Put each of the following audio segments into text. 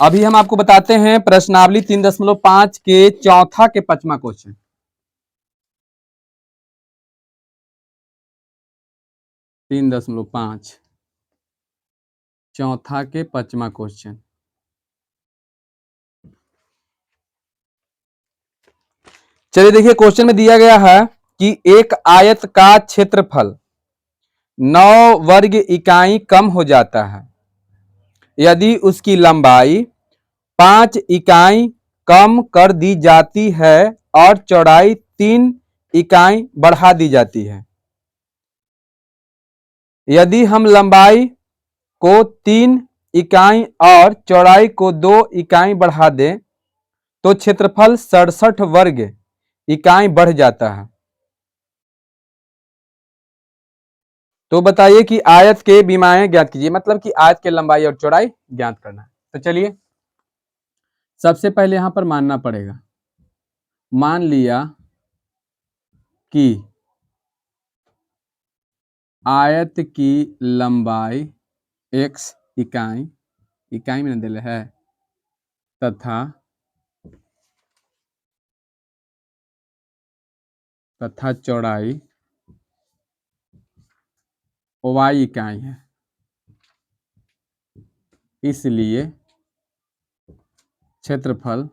अभी हम आपको बताते हैं प्रश्नावली 3.5 के चौथा के 5वां क्वेश्चन। 3.5 चौथा के 5वां क्वेश्चन। चलिए देखिए, क्वेश्चन में दिया गया है कि एक आयत का क्षेत्रफल 9 वर्ग इकाई कम हो जाता है यदि उसकी लंबाई 5 इकाई कम कर दी जाती है और चौड़ाई 3 इकाई बढ़ा दी जाती है। यदि हम लंबाई को 3 इकाई और चौड़ाई को 2 इकाई बढ़ा दें तो क्षेत्रफल 67 वर्ग इकाई बढ़ जाता है। तो बताइए कि आयत के विमाएं ज्ञात कीजिए, मतलब कि आयत के लंबाई और चौड़ाई ज्ञात करना है। तो चलिए सबसे पहले यहां पर मानना पड़ेगा, मान लिया कि आयत की लंबाई x इकाई इकाई में दिल है तथा चौड़ाई y इकाई है। इसलिए क्षेत्रफल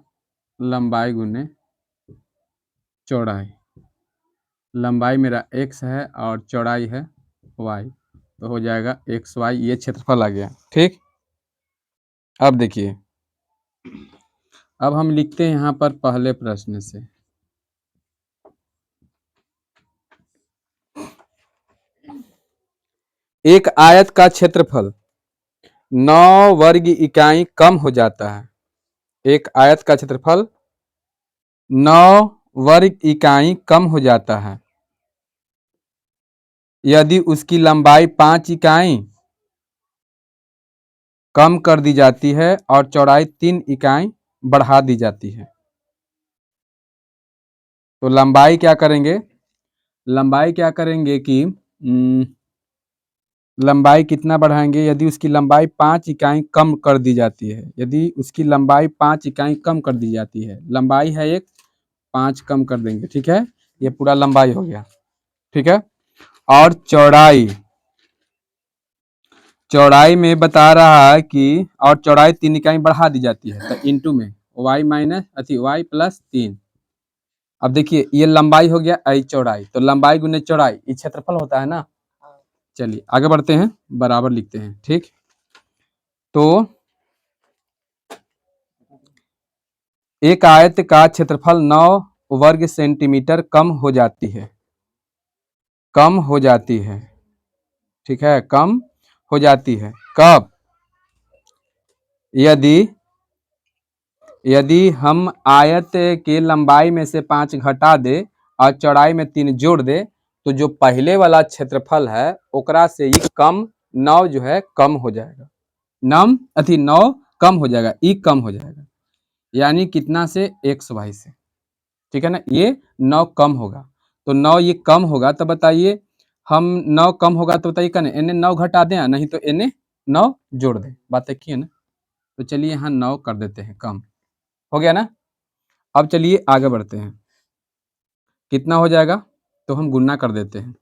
लंबाई गुने चौड़ाई, लंबाई मेरा x है और चौड़ाई है y, तो हो जाएगा xy, ये क्षेत्रफल आ गया। ठीक, अब देखिए, अब हम लिखते हैं यहां पर पहले प्रश्न से। एक आयत का क्षेत्रफल 9 वर्ग इकाई कम हो जाता है। एक आयत का क्षेत्रफल 9 वर्ग इकाई कम हो जाता है यदि उसकी लंबाई 5 इकाई कम कर दी जाती है और चौड़ाई 3 इकाई बढ़ा दी जाती है। तो लंबाई क्या करेंगे, लंबाई क्या करेंगे कि लंबाई कितना बढ़ाएंगे, यदि उसकी लंबाई 5 इकाई कम कर दी जाती है, यदि उसकी लंबाई 5 इकाई कम कर दी जाती है, लंबाई है 1, 5 कम कर देंगे। ठीक है, ये पूरा लंबाई हो गया। ठीक है, और चौड़ाई, चौड़ाई में बता रहा है कि और चौड़ाई 3 इकाई बढ़ा दी जाती है, तो इंटू में y माइनस y प्लस 3। अब देखिए ये लंबाई हो गया, आई चौड़ाई, तो लंबाई गुने चौड़ाई ये क्षेत्रफल होता है ना। चलिए आगे बढ़ते हैं, बराबर लिखते हैं। ठीक, तो एक आयत का क्षेत्रफल 9 वर्ग सेंटीमीटर कम हो जाती है, कम हो जाती है। ठीक है, कम हो जाती है कब, यदि हम आयत के लंबाई में से 5 घटा दे और चौड़ाई में 3 जोड़ दे, तो जो पहले वाला क्षेत्रफल है ओकरा से ही कम 9 जो है कम हो जाएगा, 9 कम हो जाएगा, ई कम हो जाएगा, यानी कितना से xy से। ठीक है ना, ये 9 कम होगा, तो 9 ये कम होगा, तो बताइए हम 9 कम होगा तो बताइए कने इन्हें 9 घटा दें, नहीं तो इन्हें 9 जोड़ दें, बात एक ही है ना। तो चलिए यहाँ 9 कर देते हैं, कम हो गया ना। अब चलिए आगे बढ़ते हैं, कितना हो जाएगा, तो हम गुना कर देते हैं,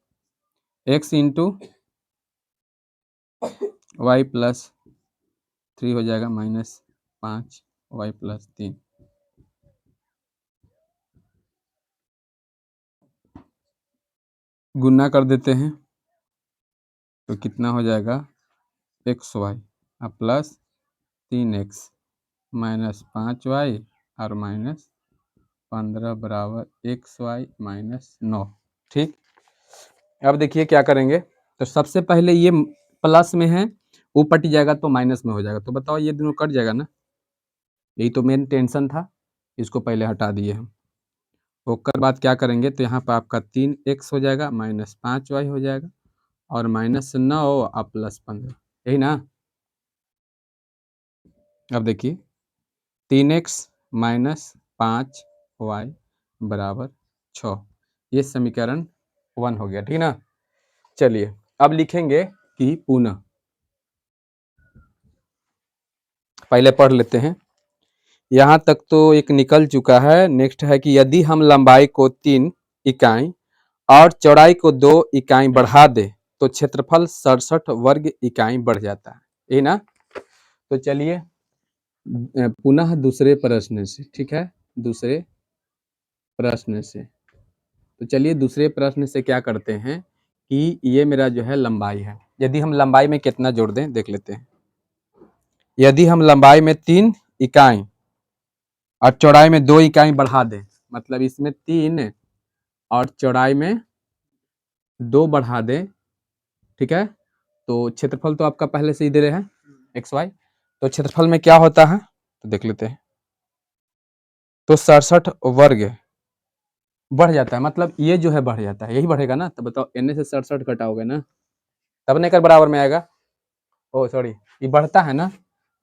x इंटू वाई प्लस 3 हो जाएगा माइनस 5 y प्लस 3। गुना कर देते हैं तो कितना हो जाएगा, xy plus 3x minus 5y और माइनस 15 बराबर xy माइनस 9। ठीक, अब देखिए क्या करेंगे, तो सबसे पहले ये प्लस में है, वो पट जाएगा तो माइनस में हो जाएगा, तो बताओ ये दोनों कट जाएगा ना, यही तो मेन टेंशन था, इसको पहले हटा दिए हम। होकर बाद क्या करेंगे, तो यहाँ पर आपका 3x हो जाएगा माइनस 5y हो जाएगा और माइनस 9 और प्लस 15, यही ना। अब देखिए 3x माइनस 5y बराबर 6, ये समीकरण 1 हो गया। ठीक ना, चलिए अब लिखेंगे कि पुनः पहले पढ़ लेते हैं। यहाँ तक तो एक निकल चुका है। नेक्स्ट है कि यदि हम लंबाई को 3 इकाई और चौड़ाई को 2 इकाई बढ़ा दे तो क्षेत्रफल 67 वर्ग इकाई बढ़ जाता है। यही ना? तो चलिए पुनः दूसरे प्रश्न से, ठीक है, दूसरे प्रश्न से। तो चलिए दूसरे प्रश्न से क्या करते हैं कि ये मेरा जो है लंबाई है। यदि हम लंबाई में कितना जोड़ दें देख लेते हैं। यदि हम लंबाई में 3 इकाई और चौड़ाई में 2 इकाई बढ़ा दें, मतलब इसमें 3 और चौड़ाई में 2 बढ़ा दें, ठीक है, तो क्षेत्रफल तो आपका पहले से ही दे रहे हैं एक्स वाई। तो क्षेत्रफल में क्या होता है तो देख लेते हैं। तो 67 वर्ग बढ़ जाता है, मतलब ये जो है बढ़ जाता है, यही बढ़ेगा ना। तो बताओ एन से 67 घटाओगे ना तब नहीं कर बराबर में आएगा। ओ सॉरी, ये बढ़ता है ना,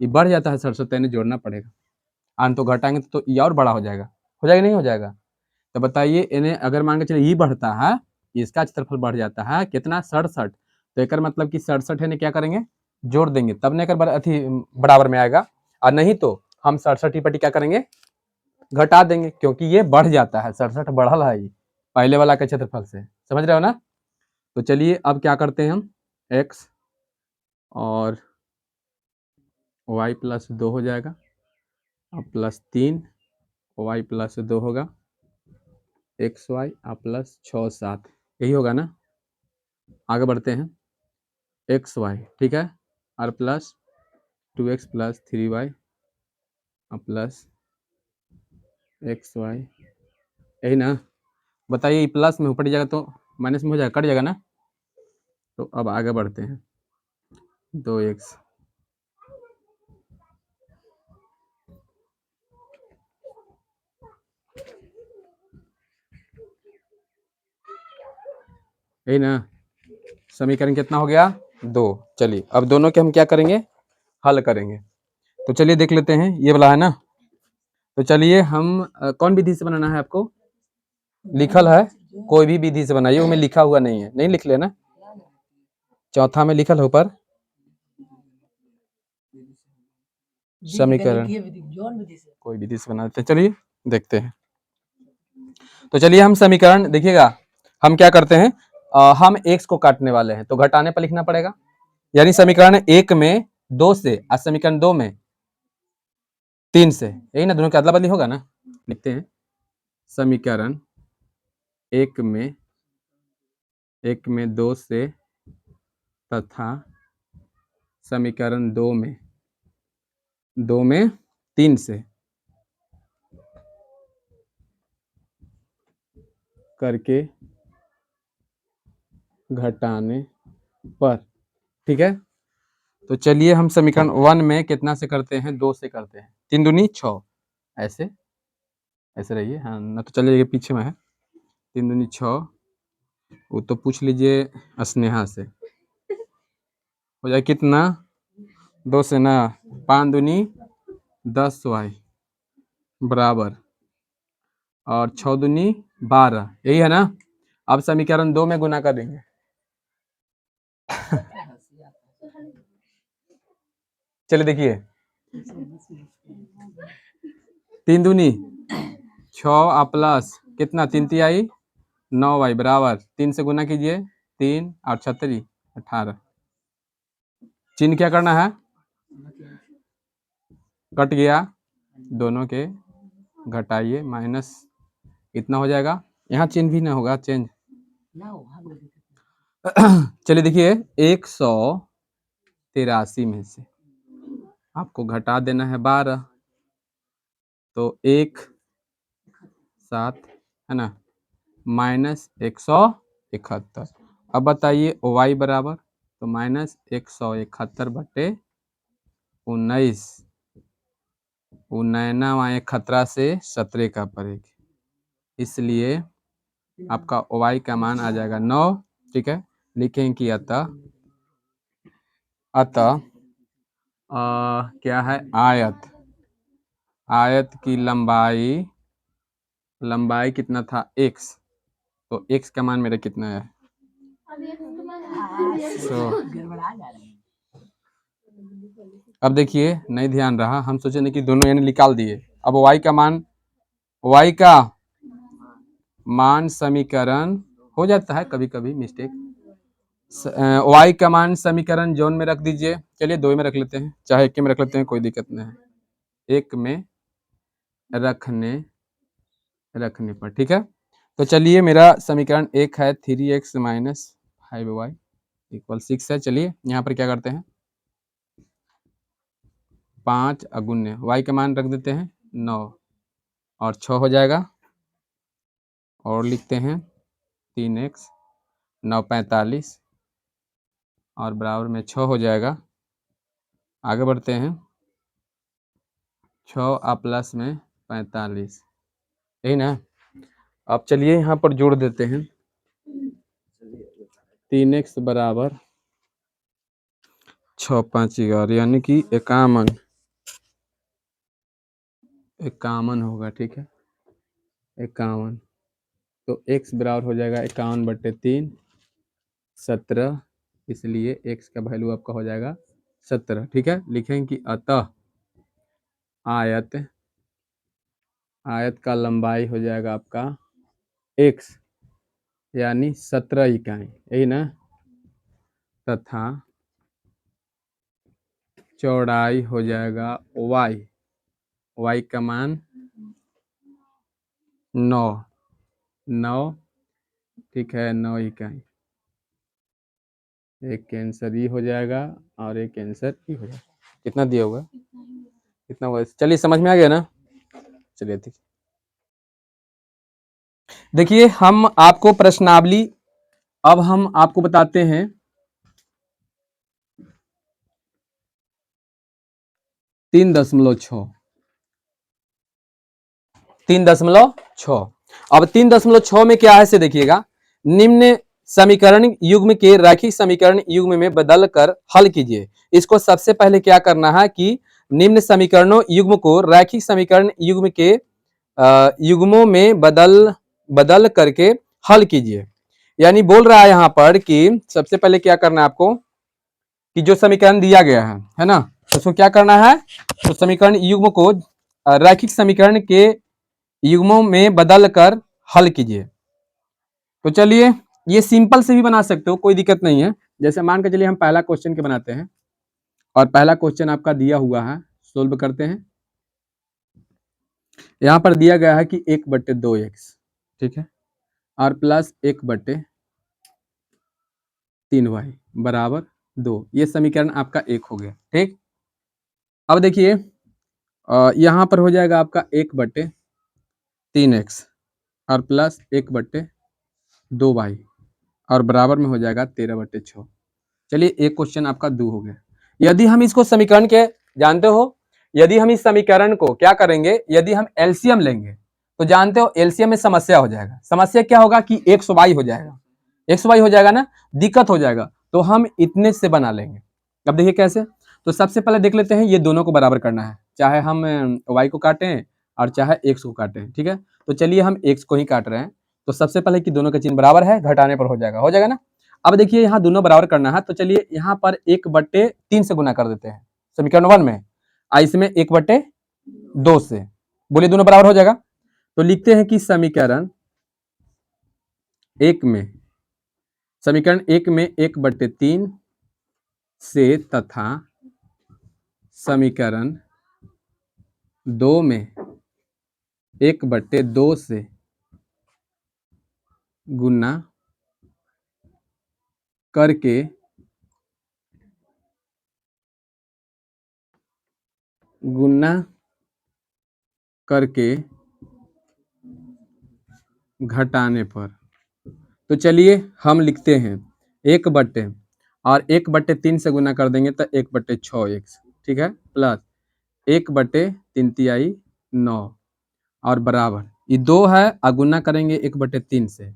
ये बढ़ जाता है 67, तो इन्हें जोड़ना पड़ेगा। आन तो घटाएंगे तो ये और बड़ा हो जाएगा नहीं हो जाएगा। तो बताइए इन्हें अगर मान के चलिए ये बढ़ता है, इसका क्षेत्रफल बढ़ जाता है कितना 67, तो एक मतलब कि 67 है क्या करेंगे जोड़ देंगे तब नहीं कर अथी बराबर में आएगा। और नहीं तो हम 67 ही पट्टी क्या करेंगे घटा देंगे, क्योंकि ये बढ़ जाता है, 67 बढ़ल है ये पहले वाला के क्षेत्रफल से, समझ रहे हो ना। तो चलिए अब क्या करते हैं हम, x और y प्लस 2 हो जाएगा और प्लस 3 y प्लस 2 होगा एक्स वाई और प्लस 6 7, यही होगा ना। आगे बढ़ते हैं एक्स वाई, ठीक है, और प्लस 2x प्लस 3y और प्लस एक्स वाई, यही ना। बताइए प्लस में ऊपर जाएगा तो माइनस में हो जाएगा, कट जाएगा ना। तो अब आगे बढ़ते हैं 2x यही ना। समीकरण कितना हो गया 2। चलिए अब दोनों के हम क्या करेंगे हल करेंगे। तो चलिए देख लेते हैं, ये वाला है ना। तो चलिए हम कौन विधि से बनाना है आपको लिखल है, कोई भी विधि से बनाइए, उसमें लिखा हुआ नहीं है, नहीं लिख लेना। चौथा में लिखल है ऊपर समीकरण, कोई विधि से बना देते हैं। चलिए देखते हैं। तो चलिए हम समीकरण देखिएगा, हम क्या करते हैं हम x को काटने वाले हैं तो घटाने पर लिखना पड़ेगा। यानी समीकरण 1 में 2 से और समीकरण 2 में 3 से, यही ना, दोनों की अदला बदली होगा ना। लिखते हैं समीकरण 1 में 2 से तथा समीकरण 2 में 3 से करके घटाने पर, ठीक है। तो चलिए हम समीकरण 1 में कितना से करते हैं 2 से करते हैं, 3 दूनी 6, ऐसे ऐसे रहिए, हाँ ना, तो चलिए पीछे में है 3 दूनी 6, वो तो पूछ लीजिए स्नेहा से, हो जाए कितना 2 से ना 5 दूनी 10y बराबर और 6 दूनी 12, यही है ना। अब समीकरण 2 में गुना करेंगे चलिए देखिए 3 दूनी 6 प्लस कितना 3 तिहाई 9y बराबर 3 से गुना कीजिए 3 और 36 18, चिन्ह क्या करना है कट गया, दोनों के घटाइए माइनस इतना हो जाएगा, यहाँ चिन्ह भी ना होगा चेंज। चलिए देखिए 183 में से आपको घटा देना है 12, तो 1 7 है ना माइनस 171। अब बताइए y बराबर, तो माइनस 171 बटे 19, 19 खतरा से 17 का पड़ेगी, इसलिए आपका y का मान आ जाएगा 9, ठीक है। लिखेंगे कि अतः क्या है आयत की लंबाई कितना था x, तो x का मान मेरा कितना है 100। अब देखिए नहीं ध्यान रहा, हम सोचे नहीं कि दोनों यानी निकाल दिए। अब y का मान समीकरण हो जाता है कभी कभी मिस्टेक। y का मान समीकरण जोन में रख दीजिए। चलिए दो में रख लेते हैं, चाहे एक में रख लेते हैं, कोई दिक्कत नहीं है। एक में रखने पर ठीक है। तो चलिए मेरा समीकरण एक है 3x माइनस 5y इक्वल 6 है। चलिए यहाँ पर क्या करते हैं, 5 अगुण्य y का मान रख देते हैं 9 और 6 हो जाएगा, और लिखते हैं 3x 9 45 और बराबर में 6 हो जाएगा। आगे बढ़ते हैं, 6 और प्लस में 45, यही ना। अब चलिए यहाँ पर जोड़ देते हैं, 3x बराबर 6 5 11 यानी कि 51 होगा। ठीक है 51, तो x बराबर हो जाएगा 51/3 17, इसलिए x का वैल्यू आपका हो जाएगा 17। ठीक है, लिखेंगे कि अतः आयत का लंबाई हो जाएगा आपका x यानी 17 इकाई, यही ना, तथा चौड़ाई हो जाएगा y का मान 9 ठीक है 9 इकाई। एक कैंसर ही हो जाएगा और एक कैंसर ही हो जाएगा। कितना दिया होगा, कितना होगा, चलिए समझ में आ गया ना। चलिए ठीक, देखिए हम आपको प्रश्नावली अब हम आपको बताते हैं 3.6 3.6। अब 3.6 में क्या है से देखिएगा, निम्न समीकरण युग्म के रैखिक समीकरण युग्म में बदल कर हल कीजिए। इसको सबसे पहले क्या करना है कि निम्न समीकरणों युग्म को रैखिक समीकरण युग्म के युग्मों में बदल करके हल कीजिए। यानी बोल रहा है यहाँ पर कि सबसे पहले क्या करना है आपको कि जो समीकरण दिया गया है ना, उसको क्या करना है, तो समीकरण युग्म को रैखिक समीकरण के युग्मों में बदल कर हल कीजिए। तो चलिए ये सिंपल से भी बना सकते हो, कोई दिक्कत नहीं है। जैसे मान के चलिए हम पहला क्वेश्चन के बनाते हैं, और पहला क्वेश्चन आपका दिया हुआ है, सोल्व करते हैं। यहाँ पर दिया गया है कि 1/2x ठीक है, और प्लस 1/3y बराबर 2। ये समीकरण आपका एक हो गया। ठीक, अब देखिए यहाँ पर हो जाएगा आपका 1/3x और प्लस 1/2y और बराबर में हो जाएगा 13/6। चलिए एक क्वेश्चन आपका 2 हो गया। यदि हम इसको समीकरण के जानते हो, यदि हम इस समीकरण को क्या करेंगे, यदि हम एलसीएम लेंगे तो जानते हो एलसीएम में समस्या हो जाएगा। समस्या क्या होगा कि एक्स वाई हो जाएगा, एक्स वाई हो जाएगा ना, दिक्कत हो जाएगा। तो हम इतने से बना लेंगे। अब देखिए कैसे, तो सबसे पहले देख लेते हैं, ये दोनों को बराबर करना है, चाहे हम वाई को काटें और चाहे एक्स को काटें। ठीक है, तो चलिए हम एक्स को ही काट रहे हैं। तो सबसे पहले कि दोनों का चिन्ह बराबर है, घटाने पर हो जाएगा ना। अब देखिए यहाँ दोनों बराबर करना है, तो चलिए यहाँ पर 1/3 से गुना कर देते हैं समीकरण 1 में, इसमें 1/2 से, बोलिए दोनों बराबर हो जाएगा। तो लिखते हैं कि समीकरण एक में 1/3 से तथा समीकरण 2 में 1/2 से गुना करके घटाने पर। तो चलिए हम लिखते हैं 1/3 से गुना कर देंगे तो 1/6x ठीक है, प्लस 1/3 9 और बराबर ये 2 है, गुना करेंगे 1/3 से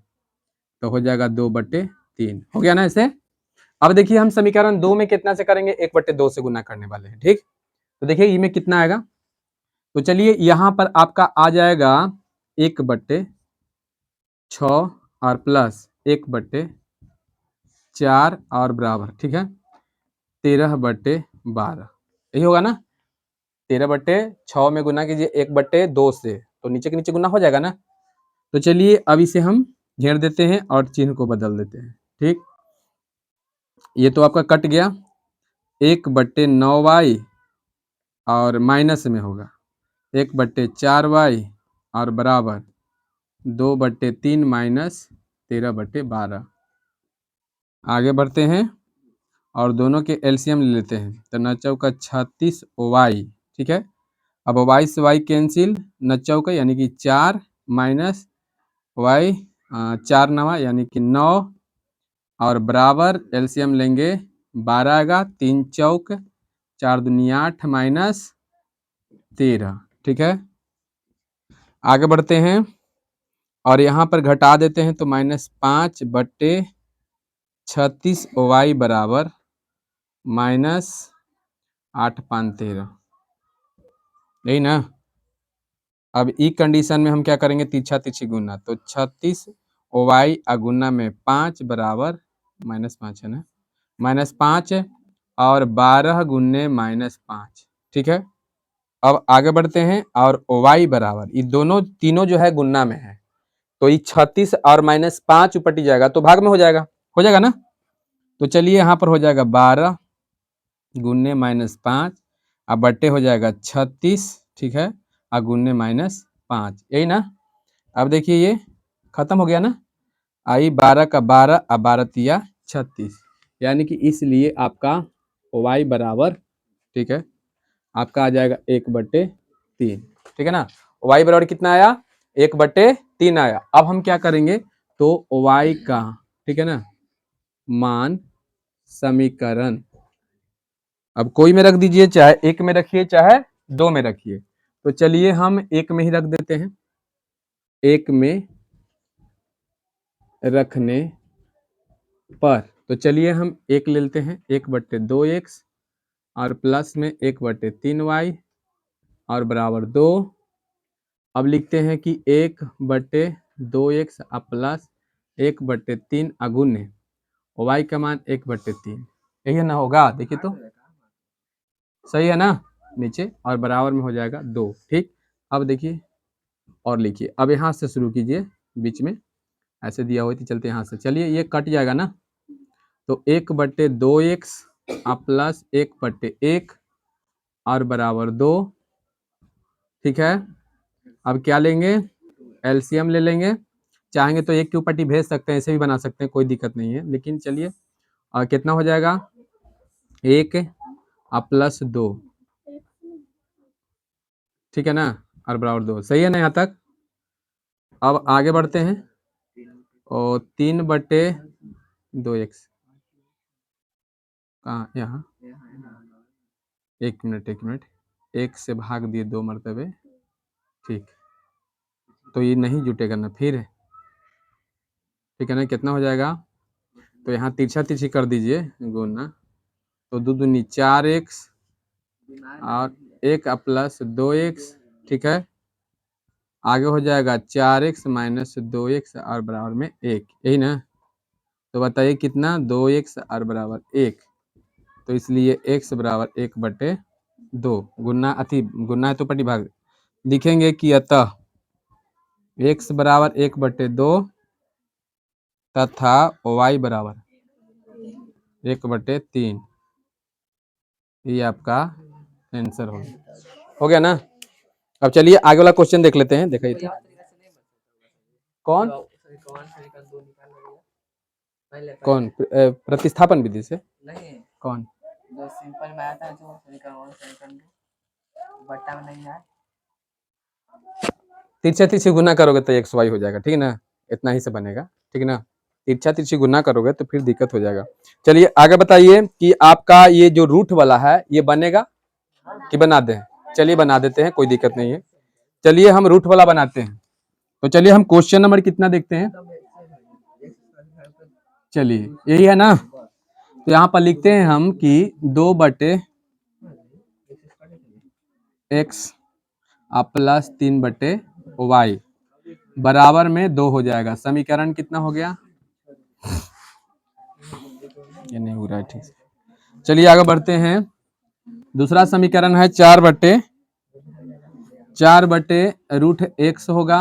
तो हो जाएगा 2/3। हो गया ना ऐसे। अब देखिए हम समीकरण 2 में कितना से करेंगे, 1/2 से गुना करने वाले हैं। ठीक, तो देखिए इसमें कितना आएगा, तो चलिए यहाँ पर आपका आ जाएगा 1/6 और प्लस 1/4 और बराबर ठीक है 13/12। यही होगा ना, 13/6 में गुना कीजिए 1/2 से, तो नीचे के नीचे गुना हो जाएगा ना। तो चलिए अब इसे हम घेर देते हैं और चिन्ह को बदल देते हैं। ठीक, ये तो आपका कट गया, 1/9y और माइनस में होगा 1/4y और बराबर 2/3 माइनस 13/12। आगे बढ़ते हैं और दोनों के एलसीएम ले लेते हैं। तो 9 चौका 36y, ठीक है। अब y से y कैंसिल, 9 चौका यानी कि 4 माइनस y 4 नवा यानी कि 9 और बराबर एलसीएम लेंगे 12 आएगा, 3 चौक 4 दूनी 8 माइनस 13, ठीक है। आगे बढ़ते हैं और यहाँ पर घटा देते हैं, तो -5/36y बराबर -8×5=13, यही ना। अब ई कंडीशन में हम क्या करेंगे, तिरछा तिरछी गुना, तो 36y गुना में 5 बराबर -5 है ना, -5 और 12 गुने -5, ठीक है। अब आगे बढ़ते हैं और y बराबर, ये दोनों तीनों जो है गुना में है, तो ये 36 और -5 उपटी जाएगा तो भाग में हो जाएगा ना। तो चलिए यहाँ पर हो जाएगा 12 गुने -5 अब बट्टे हो जाएगा 36, ठीक है, और गुने -5, यही ना। अब देखिए ये खत्म हो गया ना, आई 12 का 12 और 12 तिया 36, यानी कि इसलिए आपका y बराबर, ठीक है, आपका आ जाएगा 1/3, ठीक है ना। y बराबर कितना आया, 1/3 आया। अब हम क्या करेंगे, तो y का, ठीक है ना, मान समीकरण, अब कोई में रख दीजिए, चाहे एक में रखिए चाहे दो में रखिए। तो चलिए हम एक में ही रख देते हैं, एक में रखने पर, तो चलिए हम एक ले लेते हैं, 1/2x और प्लस में 1/3y और बराबर 2। अब लिखते हैं कि 1/2x प्लस 1/3 अगुण्य y का मान 1/3, यही ना होगा, देखिए तो सही है ना, नीचे और बराबर में हो जाएगा 2, ठीक। अब देखिए और लिखिए, अब यहाँ से शुरू कीजिए, बीच में ऐसे दिया हुआ, चलते यहाँ से, चलिए ये कट जाएगा ना, तो 1/2x प्लस 1/1 और बराबर 2, ठीक है। अब क्या लेंगे, एलसीएम ले लेंगे, चाहेंगे तो एक की ऊपर भेज सकते हैं, ऐसे भी बना सकते हैं, कोई दिक्कत नहीं है, लेकिन चलिए और कितना हो जाएगा, 1 प्लस 2, ठीक है ना, और बराबर 2, सही है ना यहाँ तक। अब आगे बढ़ते हैं और 3/2x, कहाँ, यहाँ, एक मिनट, एक से भाग दिए 2 मरतबे, ठीक, तो ये नहीं जुटेगा ना फिर, ठीक है ना, कितना हो जाएगा, तो यहाँ तिरछा तिरछी कर दीजिए गुना, तो 2 दूनी 4x और 1 प्लस 2x, ठीक है। आगे हो जाएगा 4x माइनस 2x और बराबर में 1, यही ना। तो बताइए कितना, 2x और बराबर 1, तो इसलिए x बराबर 1/2 गुना, अति गुना है तो पटी भाग लिखेंगे कि अतः x बराबर 1/2 तथा y बराबर 1/3, ये आपका आंसर हो गया ना। अब चलिए आगे वाला क्वेश्चन देख लेते हैं, देखिए तो कौन प्रतिस्थापन विधि से नहीं, कौन जो सिंपल में आया था, जो समीकरण बट्टा में नहीं है, तिरछा तिरछी गुना करोगे तो एक्स वाई हो जाएगा, ठीक है ना, इतना ही से बनेगा, ठीक है ना। तिरछा तिरछी गुना करोगे तो फिर दिक्कत हो जाएगा। चलिए आगे बताइए कि आपका ये जो रूट वाला है ये बनेगा कि बना दें, चलिए बना देते हैं, कोई दिक्कत नहीं है। चलिए हम रूट वाला बनाते हैं, तो चलिए हम क्वेश्चन नंबर कितना देखते हैं, चलिए यही है ना। तो यहाँ पर लिखते हैं हम कि 2/x प्लस 3/y बराबर में 2 हो जाएगा। समीकरण कितना हो गया, ये नहीं हो रहा है ठीक से, चलिए आगे बढ़ते हैं। दूसरा समीकरण है 4/रूट x होगा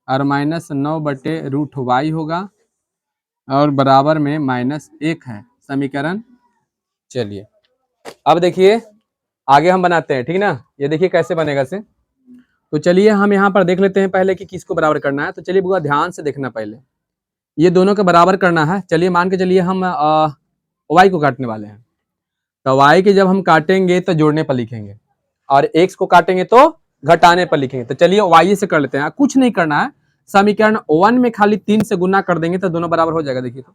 और -9/रूट y होगा और बराबर में -1 है समीकरण। चलिए अब देखिए आगे हम बनाते हैं, ठीक ना। ये देखिए कैसे बनेगा से। तो चलिए हम यहाँ पर देख लेते हैं पहले कि किसको बराबर करना है। तो चलिए बुआ ध्यान से देखना, पहले ये दोनों के बराबर करना है। चलिए मान के चलिए हम y को काटने वाले हैं। तो y के जब हम काटेंगे तो जोड़ने पर लिखेंगे और x को काटेंगे तो घटाने पर लिखेंगे। तो चलिए y से कर लेते हैं, कुछ नहीं करना है। समीकरण 1 में खाली 3 से गुना कर देंगे तो दोनों बराबर हो जाएगा। देखिए तो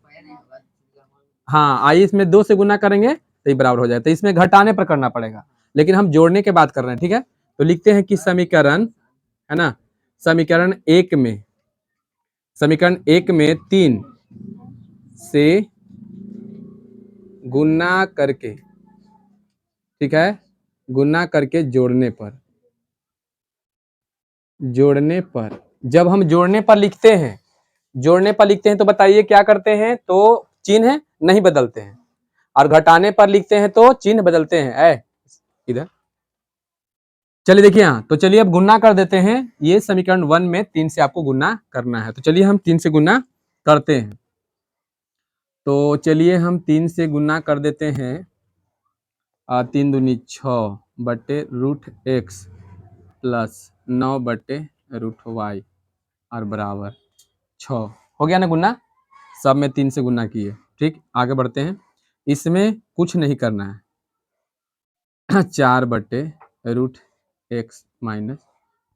हाँ, आई इसमें 2 से गुना करेंगे तो ये बराबर हो जाएगा। तो इसमें घटाने पर करना पड़ेगा, लेकिन हम जोड़ने के बात कर रहे हैं, ठीक है। तो लिखते हैं कि समीकरण है ना, समीकरण 1 में 3 से गुना करके, ठीक है, गुना करके जोड़ने पर जब हम जोड़ने पर लिखते हैं तो बताइए क्या करते हैं, तो चिन्ह नहीं बदलते हैं, और घटाने पर लिखते हैं तो चिन्ह बदलते हैं। इधर चलिए देखिए यहाँ, तो चलिए अब गुना कर देते हैं। ये समीकरण 1 में 3 से आपको गुना करना है। तो चलिए हम 3 से गुना करते हैं। तो चलिए हम 3 से गुना कर देते हैं। 3 दूनी 6/√x प्लस 9/√y और बराबर 6। हो गया ना गुना, सब में 3 से गुना किए। ठीक, आगे बढ़ते हैं। इसमें कुछ नहीं करना है। 4/√x माइनस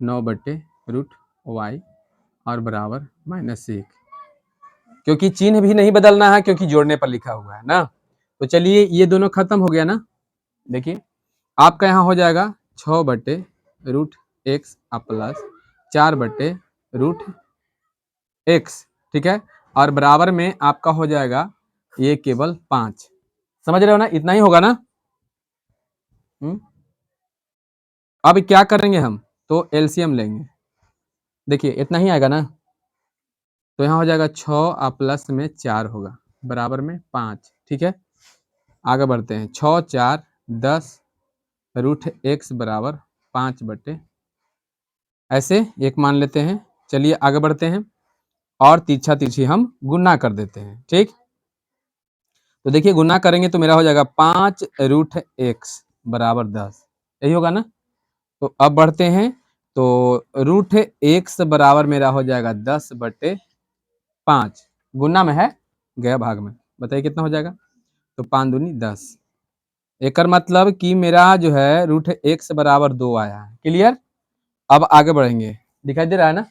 9/√y और बराबर -1, क्योंकि चिन्ह भी नहीं बदलना है क्योंकि जोड़ने पर लिखा हुआ है ना। तो चलिए ये दोनों खत्म हो गया ना। देखिए आपका यहाँ हो जाएगा 6/√x प्लस 4/√x, ठीक है, और बराबर में आपका हो जाएगा ये केवल 5। समझ रहे हो ना, इतना ही होगा ना। अब क्या करेंगे हम, तो एलसीएम लेंगे। देखिए इतना ही आएगा ना, तो यहाँ हो जाएगा 6 प्लस में 4 होगा बराबर में 5, ठीक है। आगे बढ़ते हैं। 6 4 10/√x बराबर 5/, ऐसे एक मान लेते हैं। चलिए आगे बढ़ते हैं और तिरछा तिरछी हम गुना कर देते हैं। ठीक, तो देखिए गुना करेंगे तो मेरा हो जाएगा 5/√x बराबर 10, यही होगा ना। तो अब बढ़ते हैं, तो √x बराबर मेरा हो जाएगा 10/5, गुना में है, गया भाग में, बताइए कितना हो जाएगा। तो 5 दूनी 10, एक मतलब कि मेरा जो है √x बराबर 2 आया है। क्लियर। अब आगे बढ़ेंगे, दिखाई दे रहा है ना।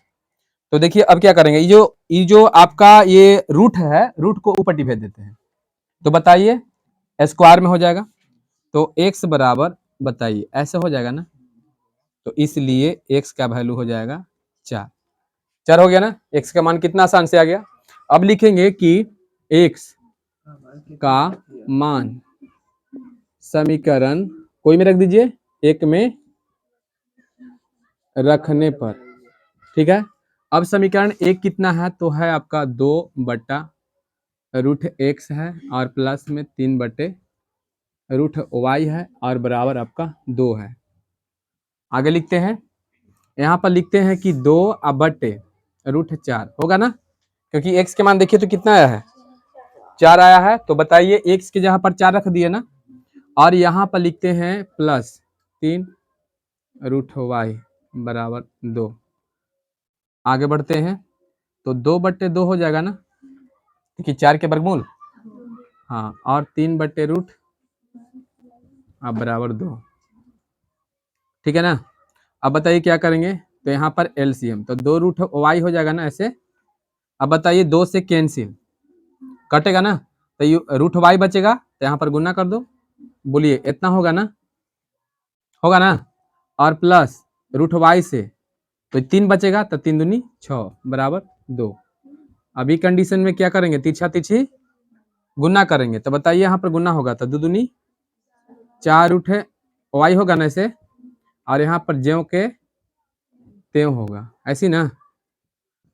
तो देखिए अब क्या करेंगे, ये जो आपका ये रूट है, रूट को ऊपर भेज देते हैं। तो बताइए स्क्वायर में हो जाएगा, तो x बराबर बताइए ऐसे हो जाएगा ना। तो इसलिए x का वैल्यू हो जाएगा 4 हो गया ना। x का मान कितना आसान से आ गया। अब लिखेंगे कि x का मान समीकरण कोई में रख दीजिए, 1 में रखने पर, ठीक है। अब समीकरण 1 कितना है, तो है आपका 2/√x है और प्लस में 3/√y है और बराबर आपका 2 है। आगे लिखते हैं, यहाँ पर लिखते हैं कि 2/√4 होगा ना, क्योंकि x के मान देखिए तो कितना आया है, 4 आया है। तो बताइए x के जगह पर 4 रख दिए ना, और यहाँ पर लिखते हैं प्लस 3√y बराबर 2। आगे बढ़ते हैं, तो 2/2 हो जाएगा ना, क्योंकि 4 के वर्गमूल, हाँ, और 3/√, अब बराबर 2, ठीक है ना। अब बताइए क्या करेंगे, तो यहाँ पर एलसीएम, तो 2√y हो जाएगा ना ऐसे। अब बताइए 2 से कैंसिल कटेगा ना, तो ये √y बचेगा, तो यहाँ पर गुना कर दो, बोलिए इतना होगा ना, होगा ना, और प्लस √y से तो 3 बचेगा, तो 3 दूनी 6 बराबर 2। अभी कंडीशन में क्या करेंगे, तिरछा तिरछी गुना करेंगे। तो बताइए यहाँ पर गुना होगा तो 2 दूनी 4√y होगा ना ऐसे, और यहाँ पर ज्यों के त्यों होगा, ऐसी ना।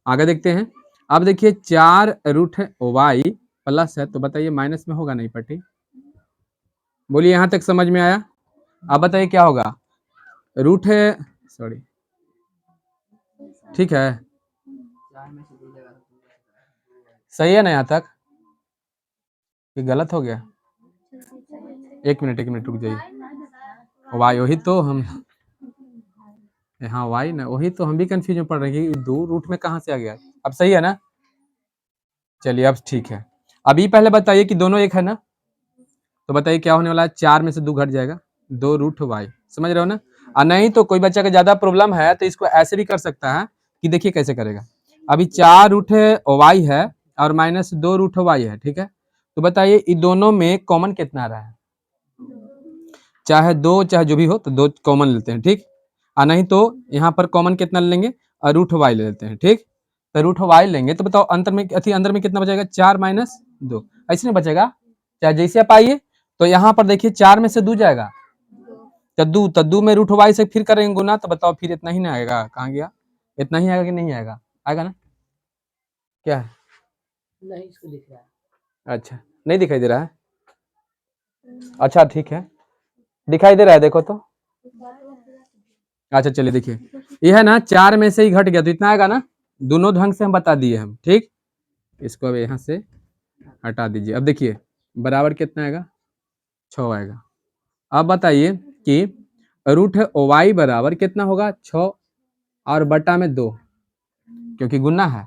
आगे देखते हैं। अब देखिए 4√y प्लस है, तो बताइए माइनस में होगा नहीं पट्टी, बोलिए यहाँ तक समझ में आया। अब बताइए क्या होगा, रूट है, सॉरी, ठीक है, सही है ना यहाँ तक, ये गलत हो गया? एक मिनट रुक जाइए, वाई वही तो हम, हाँ वाई ना, वही तो हम भी कंफ्यूज में पड़ रहे हैं कि दो रूट में कहाँ से आ गया। अब सही है ना, चलिए अब ठीक है। अभी पहले बताइए कि दोनों एक है ना, तो बताइए क्या होने वाला है, 4 में से 2 घट जाएगा, 2 रूट वाई, समझ रहे हो ना। और नहीं तो कोई बच्चा का ज्यादा प्रॉब्लम है तो इसको ऐसे भी कर सकता है कि देखिए कैसे करेगा। अभी 4 रूट वाई है और माइनस 2 रूट वाई है, ठीक है। तो बताइए इन दोनों में कॉमन कितना आ रहा है, चाहे 2 चाहे जो भी हो, तो 2 कॉमन लेते हैं, ठीक। और नहीं तो यहाँ पर कॉमन कितना लेंगे, रूट वाई ले लेते हैं, ठीक। तो रूट वाई लेंगे तो बताओ अंतर में अंदर में कितना बचेगा, 4 माइनस 2, ऐसे नहीं बचेगा, चाहे जैसे आप आइए। तो यहाँ पर देखिए 4 में से 2 जाएगा, तो 2 में रूट वाई से फिर करेंगे गुना, तो बताओ फिर इतना ही ना आएगा, कहाँ गया, इतना ही आएगा कि नहीं आएगा, आएगा ना, क्या है, नहीं इसको दिख रहा है, अच्छा नहीं दिखाई दे रहा है, अच्छा ठीक है, दिखाई दे रहा है देखो तो, अच्छा चलिए देखिए, ये है ना 4 में से ही घट गया तो इतना आएगा ना, दोनों ढंग से हम बता दिए हम, ठीक। इसको अब यहाँ से हटा दीजिए, अब देखिए बराबर कितना आएगा, 6 आएगा। अब बताइए कि रूट वाई बराबर कितना होगा, 6 और बटा में 2, क्योंकि गुना है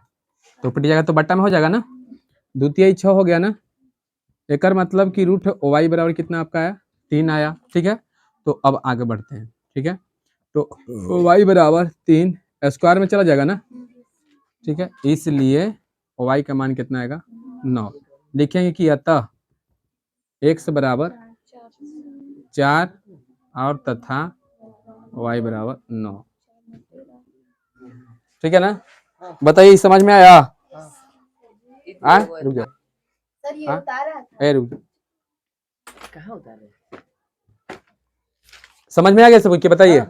तो पिट जाएगा, तो बट्टा में हो जाएगा ना, द्वितीय 6 हो गया ना, एक मतलब कि रूट वाई बराबर कितना आपका आया, 3 आया, ठीक है। तो अब आगे बढ़ते हैं, ठीक है। तो वाई बराबर 3 स्क्वायर में चला जाएगा ना, ठीक है, इसलिए वाई का मान कितना आएगा, 9। लिखेंगे कि अतः x बराबर 4 और तथा y बराबर 9, ठीक है ना। बताइए समझ में आया, रुक जाओ, सर ये उतारा, रुक जाओ, कहाँ उतारे, समझ में आ गया सब, बताइए।